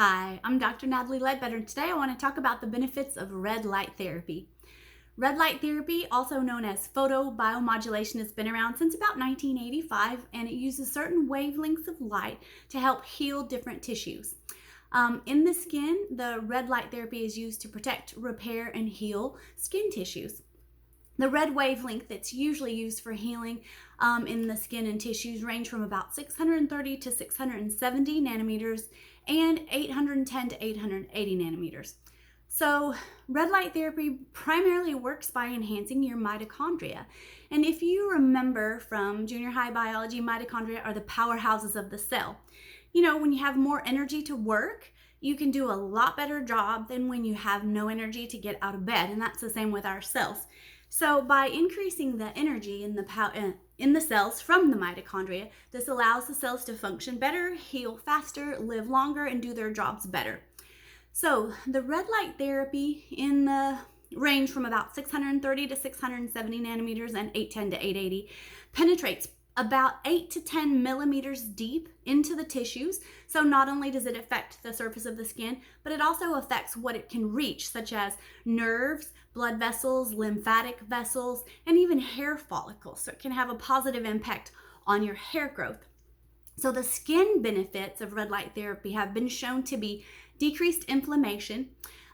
Hi, I'm Dr. Natalie Ledbetter, and today I want to talk about the benefits of red light therapy. Red light therapy, also known as photobiomodulation, has been around since about 1985, and it uses certain wavelengths of light to help heal different tissues. In the skin, the red light therapy is used to protect, repair, and heal skin tissues. The red wavelength that's usually used for healing in the skin and tissues range from about 630 to 670 nanometers and 810 to 880 nanometers. So, red light therapy primarily works by enhancing your mitochondria. And if you remember from junior high biology, mitochondria are the powerhouses of the cell. You know, when you have more energy to work, you can do a lot better job than when you have no energy to get out of bed. And that's the same with our cells. So by increasing the energy in the cells from the mitochondria, this allows the cells to function better, heal faster, live longer, and do their jobs better. So the red light therapy in the range from about 630 to 670 nanometers and 810 to 880 penetrates about 8 to 10 millimeters deep into the tissues. So not only does it affect the surface of the skin, but it also affects what it can reach, such as nerves, blood vessels, lymphatic vessels, and even hair follicles. So it can have a positive impact on your hair growth. So the skin benefits of red light therapy have been shown to be decreased inflammation,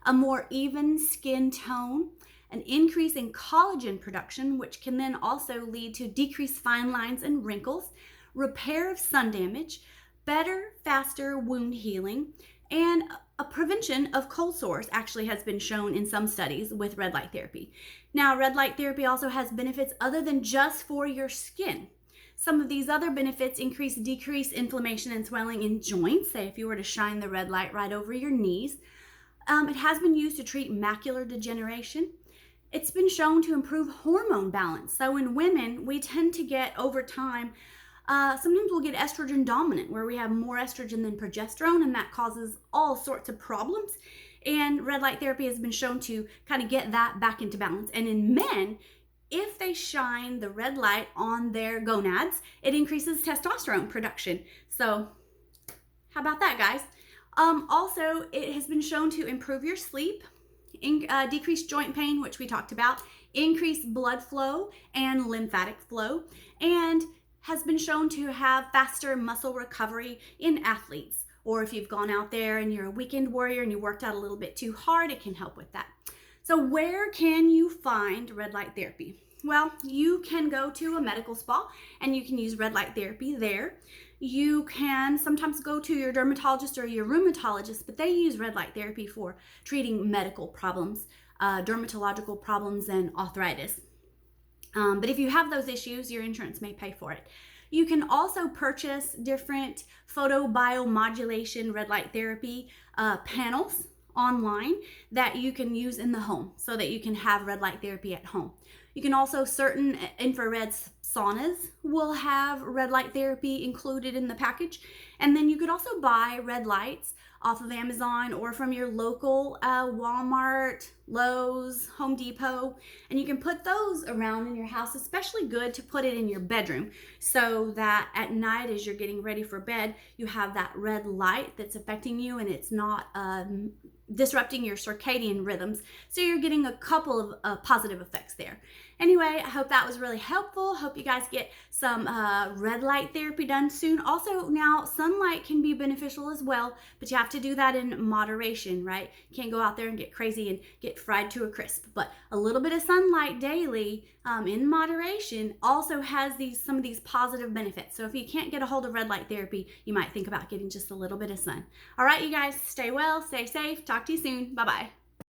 a more even skin tone, an increase in collagen production, which can then also lead to decreased fine lines and wrinkles, repair of sun damage, better, faster wound healing, and a prevention of cold sores actually has been shown in some studies with red light therapy. Now, red light therapy also has benefits other than just for your skin. Some of these other benefits decrease inflammation and swelling in joints, say if you were to shine the red light right over your knees. It has been used to treat macular degeneration. It's been shown to improve hormone balance. So in women, we tend to get over time, sometimes we'll get estrogen dominant, where we have more estrogen than progesterone, and that causes all sorts of problems. And red light therapy has been shown to kind of get that back into balance. And in men, if they shine the red light on their gonads, it increases testosterone production. So how about that, guys? Also, it has been shown to improve your sleep, decrease joint pain, which we talked about, increase blood flow and lymphatic flow, and has been shown to have faster muscle recovery in athletes. Or if you've gone out there and you're a weekend warrior and you worked out a little bit too hard, it can help with that. So where can you find red light therapy? Well, you can go to a medical spa and you can use red light therapy there. You can sometimes go to your dermatologist or your rheumatologist, but they use red light therapy for treating medical problems, dermatological problems, and arthritis. But if you have those issues, your insurance may pay for it. You can also purchase different photobiomodulation red light therapy panels online that you can use in the home so that you can have red light therapy at home. You can also, certain infrared saunas will have red light therapy included in the package. And then you could also buy red lights off of Amazon or from your local Walmart, Lowe's, Home Depot, and you can put those around in your house. Especially good to put it in your bedroom so that at night as you're getting ready for bed, you have that red light that's affecting you and it's not disrupting your circadian rhythms. So you're getting a couple of positive effects there. Anyway, I hope that was really helpful. Hope you guys get some red light therapy done soon. Also, now sunlight can be beneficial as well, but you have to do that in moderation, right? You can't go out there and get crazy and get fried to a crisp. But a little bit of sunlight daily in moderation also has some of these positive benefits. So if you can't get a hold of red light therapy, you might think about getting just a little bit of sun. All right, you guys, stay well, stay safe. Talk to you soon. Bye-bye.